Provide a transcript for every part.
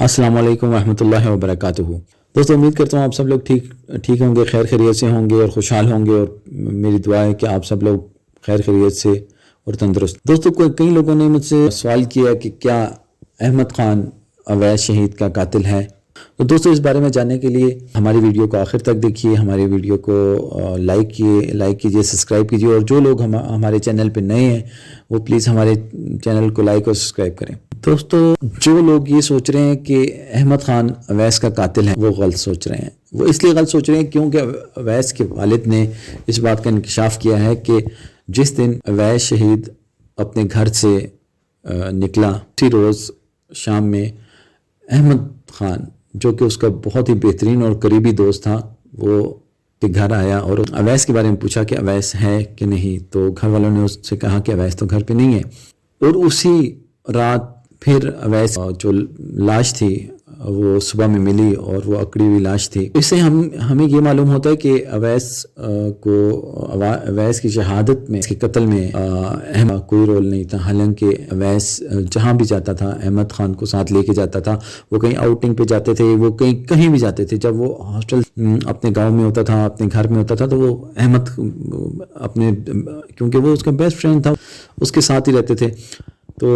السلام علیکم ورحمۃ اللہ وبرکاتہ۔ دوستو امید کرتا ہوں آپ سب لوگ ٹھیک ہوں گے، خیر خیریت سے ہوں گے اور خوشحال ہوں گے، اور میری دعا ہے کہ آپ سب لوگ خیر خیریت سے اور تندرست۔ دوستو کئی لوگوں نے مجھ سے سوال کیا کہ کیا احمد خان اویس شہید کا قاتل ہے؟ تو دوستو اس بارے میں جاننے کے لیے ہماری ویڈیو کو آخر تک دیکھیے، ہماری ویڈیو کو لائک کیجیے، سبسکرائب کیجیے، اور جو لوگ ہمارے چینل پہ نئے ہیں وہ پلیز ہمارے چینل کو لائک اور سبسکرائب کریں۔ دوستو جو لوگ یہ سوچ رہے ہیں کہ احمد خان اویس کا قاتل ہے وہ غلط سوچ رہے ہیں۔ وہ اس لیے غلط سوچ رہے ہیں کیونکہ اویس کے والد نے اس بات کا انکشاف کیا ہے کہ جس دن اویس شہید اپنے گھر سے نکلا، اسی روز شام میں احمد خان جو کہ اس کا بہت ہی بہترین اور قریبی دوست تھا وہ کے گھر آیا اور اویس کے بارے میں پوچھا کہ اویس ہے کہ نہیں، تو گھر والوں نے اس سے کہا کہ اویس تو گھر پہ نہیں ہے، اور اسی رات پھر اویس جو لاش تھی وہ صبح میں ملی اور وہ اکڑی ہوئی لاش تھی۔ اس سے ہمیں یہ معلوم ہوتا ہے کہ اویس کی شہادت میں، اس کے قتل میں احمد کوئی رول نہیں تھا، حالانکہ اویس جہاں بھی جاتا تھا احمد خان کو ساتھ لے کے جاتا تھا۔ وہ کہیں آؤٹنگ پہ جاتے تھے، وہ کہیں بھی جاتے تھے، جب وہ ہاسٹل اپنے گاؤں میں ہوتا تھا، اپنے گھر میں ہوتا تھا، تو وہ احمد کیونکہ وہ اس کا بیسٹ فرینڈ تھا، اس کے ساتھ ہی رہتے تھے۔ تو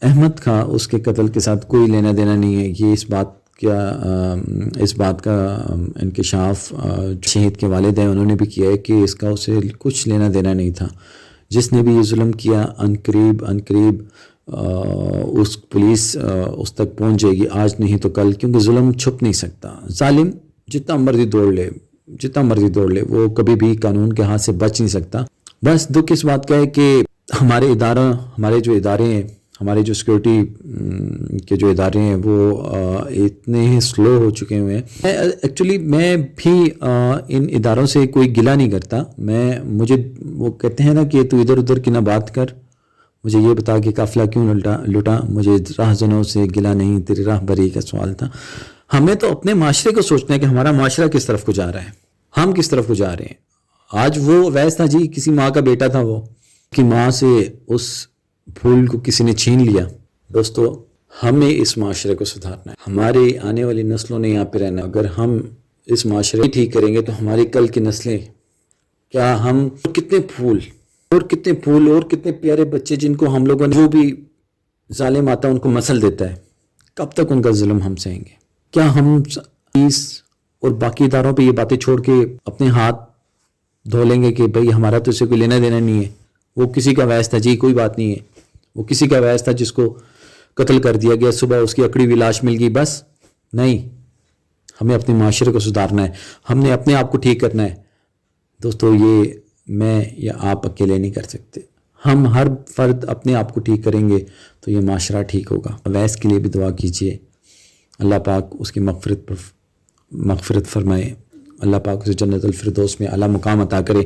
احمد کا اس کے قتل کے ساتھ کوئی لینا دینا نہیں ہے۔ یہ اس بات کا انکشاف شہید کے والد ہیں انہوں نے بھی کیا ہے کہ اس کا اسے کچھ لینا دینا نہیں تھا۔ جس نے بھی یہ ظلم کیا عنقریب اس پولیس اس تک پہنچ جائے گی، آج نہیں تو کل، کیونکہ ظلم چھپ نہیں سکتا۔ ظالم جتنا مرضی دوڑ لے وہ کبھی بھی قانون کے ہاتھ سے بچ نہیں سکتا۔ بس دکھ اس بات کا ہے کہ ہمارے جو ادارے ہیں، ہمارے جو سیکورٹی کے جو ادارے ہیں وہ اتنے ہی سلو ہو چکے ہوئے ہیں۔ ایکچولی میں بھی ان اداروں سے کوئی گلہ نہیں کرتا۔ مجھے وہ کہتے ہیں نا کہ تو ادھر ادھر کی نہ بات کر، مجھے یہ بتا کہ قافلہ کیوں لٹا، مجھے راہ زنوں سے گلہ نہیں، تیری راہ بری کا سوال تھا۔ ہمیں تو اپنے معاشرے کو سوچنا ہے کہ ہمارا معاشرہ کس طرف کو جا رہا ہے، ہم کس طرف کو جا رہے ہیں۔ آج وہ اویس تھا جی، کسی ماں کا بیٹا تھا، وہ کہ ماں سے اس پھول کو کسی نے چھین لیا۔ دوستو ہمیں اس معاشرے کو سدھارنا ہے، ہماری آنے والی نسلوں نے یہاں پہ رہنا۔ اگر ہم اس معاشرے کو ٹھیک کریں گے تو ہماری کل کی نسلیں، کیا ہم کتنے پھول اور کتنے پیارے بچے جن کو ہم لوگوں نے، وہ بھی ظالم آتا ان کو مسل دیتا ہے، کب تک ان کا ظلم ہم سہیں گے؟ کیا ہم پولیس اور باقی اداروں پہ یہ باتیں چھوڑ کے اپنے ہاتھ دھو لیں گے کہ بھئی ہمارا تو اسے کوئی لینا دینا نہیں ہے، وہ کسی کا اویس تھا جی، کوئی بات نہیں ہے، وہ کسی کا اویس تھا جس کو قتل کر دیا گیا، صبح اس کی اکڑی ہوئی لاش مل گئی، بس نہیں، ہمیں اپنے معاشرے کو سدھارنا ہے، ہم نے اپنے آپ کو ٹھیک کرنا ہے۔ دوستو یہ میں یا آپ اکیلے نہیں کر سکتے، ہم ہر فرد اپنے آپ کو ٹھیک کریں گے تو یہ معاشرہ ٹھیک ہوگا۔ اویس کے لیے بھی دعا کیجیے، اللہ پاک اس کی مغفرت فرمائے، اللہ پاک اسے جنت الفردوس میں اعلیٰ مقام عطا کرے،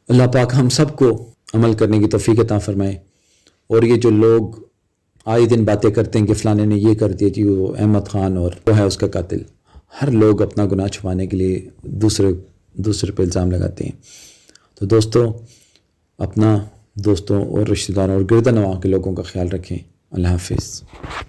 اللہ پاک ہم سب کو عمل کرنے کی توفیق عطا فرمائے۔ اور یہ جو لوگ آئے دن باتیں کرتے ہیں کہ فلانے نے یہ کر دیا جی، وہ احمد خان اور وہ ہے اس کا قاتل، ہر لوگ اپنا گناہ چھپانے کے لیے دوسرے پہ الزام لگاتے ہیں۔ تو دوستو اپنا، دوستوں اور رشتہ داروں اور گردہ نواح کے لوگوں کا خیال رکھیں۔ اللہ حافظ۔